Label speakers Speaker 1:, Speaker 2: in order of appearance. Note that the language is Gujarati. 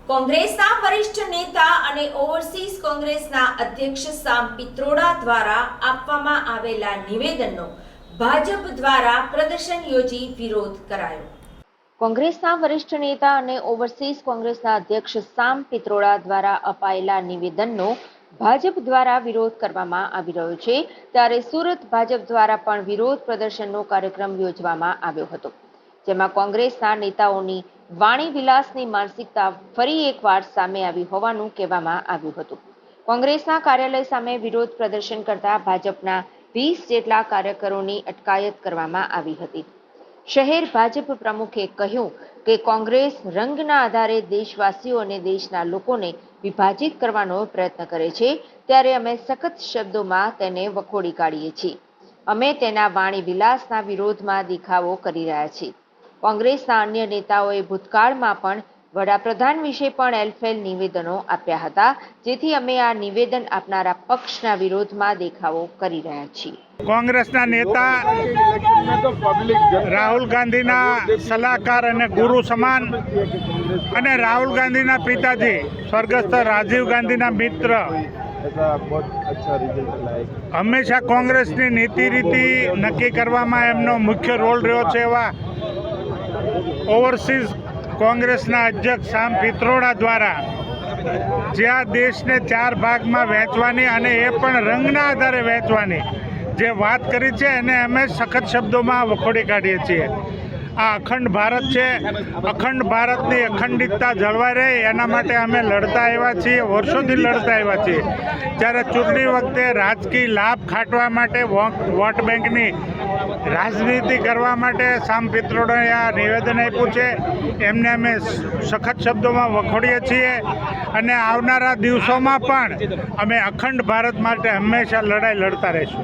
Speaker 1: કોંગ્રેસના વરિષ્ઠ નેતા અને ઓવરસીઝ કોંગ્રેસના અધ્યક્ષ સામ પિત્રોડા દ્વારા આપવામાં આવેલા નિવેદનનો ભાજપ દ્વારા પ્રદર્શન યોજી વિરોધ કરાયો।
Speaker 2: કોંગ્રેસના વરિષ્ઠ નેતા અને ઓવરસીઝ કોંગ્રેસના અધ્યક્ષ સામ પિત્રોડા દ્વારા અપાયેલા નિવેદનનો ભાજપ દ્વારા વિરોધ કરવામાં આવી રહ્યો છે, ત્યારે સુરત ભાજપ દ્વારા પણ વિરોધ પ્રદર્શનનો કાર્યક્રમ યોજવામાં આવ્યો હતો, જેમાં કોંગ્રેસના નેતાઓની વાણી વિલાસની માનસિકતા ફરી એકવાર સામે આવી હોવાનું કહેવામાં આવ્યું હતું। કોંગ્રેસના કાર્યાલય સામે વિરોધ પ્રદર્શન કરતા ભાજપના 20 જેટલા કાર્યકરોની અટકાયત કરવામાં આવી હતી। શહેર ભાજપ પ્રમુખે કહ્યું કે કોંગ્રેસ રંગના આધારે દેશવાસીઓ અને દેશના લોકોને વિભાજિત કરવાનો પ્રયત્ન કરે છે, ત્યારે અમે સખત શબ્દોમાં તેને વખોડી કાઢીએ છીએ। અમે તેના વાણી વિલાસના વિરોધમાં દેખાવો કરી રહ્યા છીએ। કોંગ્રેસના અન્ય નેતાઓએ ભૂતકાળમાં પણ વડાપ્રધાન વિશે પણ એલફેલ નિવેદનો આપ્યા હતા, જેથી અમે આ નિવેદન આપનારા પક્ષના વિરોધમાં દેખાવો કરી રહ્યા છીએ।
Speaker 3: કોંગ્રેસના નેતા રાહુલ ગાંધીના સલાહકાર અને ગુરુ સમાન અને રાહુલ ગાંધીના પિતાજી સ્વર્ગસ્થ રાજીવ ગાંધીના મિત્ર હંમેશા કોંગ્રેસની નીતિ રીતિ નક્કી કરવામાં એમનો મુખ્ય રોલ રહ્યો છે। એવા ઓવરસીઝ કોંગ્રેસના અધ્યક્ષ સામ પિત્રોડા દ્વારા જે આ દેશને 4 ભાગમાં વહેંચવાની અને એ પણ રંગના આધારે વહેંચવાની જે વાત કરી છે એને અમે સખત શબ્દોમાં વખોડી કાઢીએ છીએ। આ અખંડ ભારત છે, અખંડ ભારતની અખંડિતતા જળવાઈ રહે એના માટે અમે લડતા આવ્યા છીએ, વર્ષોથી લડતા આવ્યા છીએ। જ્યારે ચૂંટણી વખતે રાજકીય લાભ ખાટવા માટે વોટ બેંકની રાજનીતિ કરવા માટે સામ પિત્રોડાએ આ નિવેદન આપ્યું છે, એમને અમે સખત શબ્દોમાં વખોડીએ છીએ અને આવનારા દિવસોમાં પણ અમે અખંડ ભારત માટે હંમેશા લડાઈ લડતા રહીશું।